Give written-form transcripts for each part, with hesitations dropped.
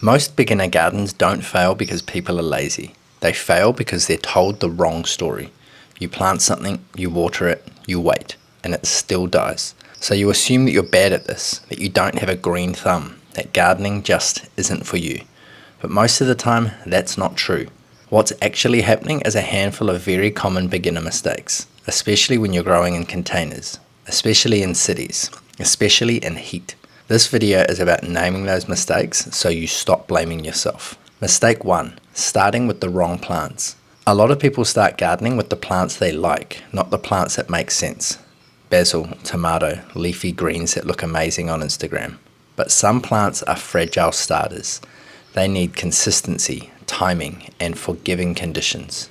Most beginner gardens don't fail because people are lazy. They fail because they're told the wrong story. You plant something, you water it, you wait, and it still dies. So you assume that you're bad at this, that you don't have a green thumb, that gardening just isn't for you. But most of the time, that's not true. What's actually happening is a handful of very common beginner mistakes, especially when you're growing in containers, especially in cities, especially in heat. This video is about naming those mistakes so you stop blaming yourself. Mistake 1. Starting with the wrong plants. A lot of people start gardening with the plants they like, not the plants that make sense. Basil, tomato, leafy greens that look amazing on Instagram. But some plants are fragile starters. They need consistency, timing, and forgiving conditions.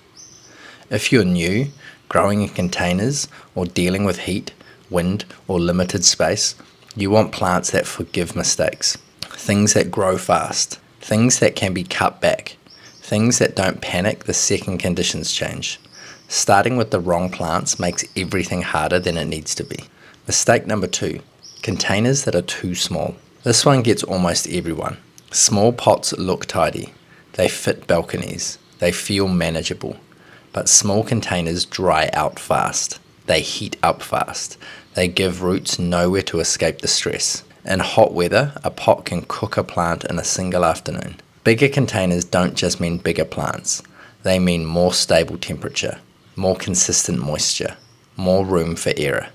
If you're new, growing in containers, or dealing with heat, wind, or limited space, you want plants that forgive mistakes, things that grow fast, things that can be cut back, things that don't panic the second conditions change. Starting with the wrong plants makes everything harder than it needs to be. Mistake number 2, containers that are too small. This one gets almost everyone. Small pots look tidy, they fit balconies, they feel manageable, but small containers dry out fast. They heat up fast. They give roots nowhere to escape the stress. In hot weather, a pot can cook a plant in a single afternoon. Bigger containers don't just mean bigger plants. They mean more stable temperature, more consistent moisture, more room for error.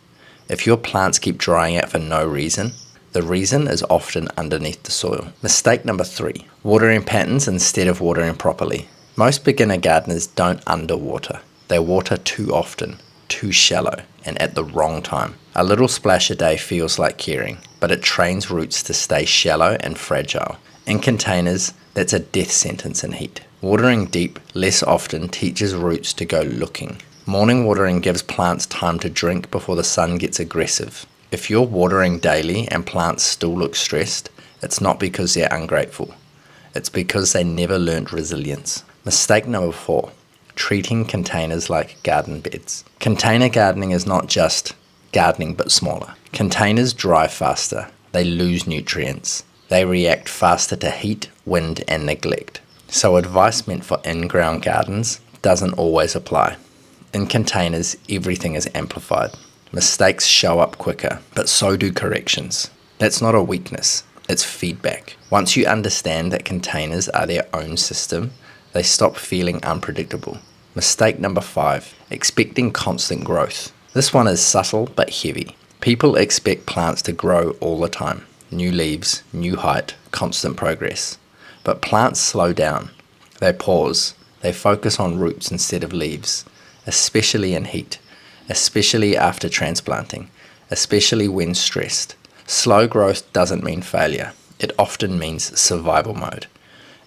If your plants keep drying out for no reason, the reason is often underneath the soil. Mistake number 3, watering patterns instead of watering properly. Most beginner gardeners don't underwater. They water too often, too shallow, and at the wrong time. A little splash a day feels like caring, but it trains roots to stay shallow and fragile. In containers, that's a death sentence in heat. Watering deep less often teaches roots to go looking. Morning watering gives plants time to drink before the sun gets aggressive. If you're watering daily and plants still look stressed, it's not because they're ungrateful. It's because they never learned resilience. Mistake number 4. Treating containers like garden beds. Container gardening is not just gardening but smaller. Containers dry faster. They lose nutrients. They react faster to heat, wind, and neglect. So advice meant for in-ground gardens doesn't always apply. In containers, everything is amplified. Mistakes show up quicker, but so do corrections. That's not a weakness, it's feedback. Once you understand that containers are their own system, they stop feeling unpredictable. Mistake number 5, expecting constant growth. This one is subtle but heavy. People expect plants to grow all the time. New leaves, new height, constant progress. But plants slow down. They pause. They focus on roots instead of leaves, especially in heat, especially after transplanting, especially when stressed. Slow growth doesn't mean failure. It often means survival mode.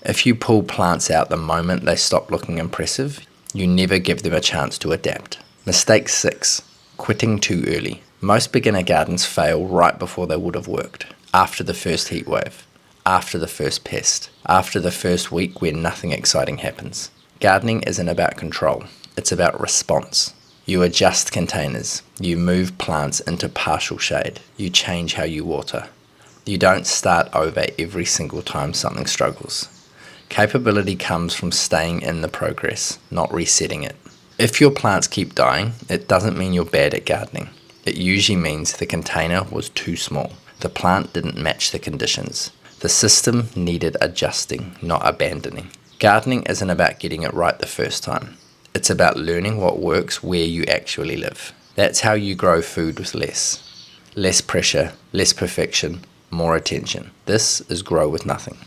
If you pull plants out the moment they stop looking impressive, you never give them a chance to adapt. Mistake 6, quitting too early. Most beginner gardens fail right before they would have worked. After the first heat wave, after the first pest, after the first week where nothing exciting happens. Gardening isn't about control, it's about response. You adjust containers, you move plants into partial shade, you change how you water. You don't start over every single time something struggles. Capability comes from staying in the progress, not resetting it. If your plants keep dying, it doesn't mean you're bad at gardening. It usually means the container was too small. The plant didn't match the conditions. The system needed adjusting, not abandoning. Gardening isn't about getting it right the first time. It's about learning what works where you actually live. That's how you grow food with less. Less pressure, less perfection, more attention. This is Grow with Nothing.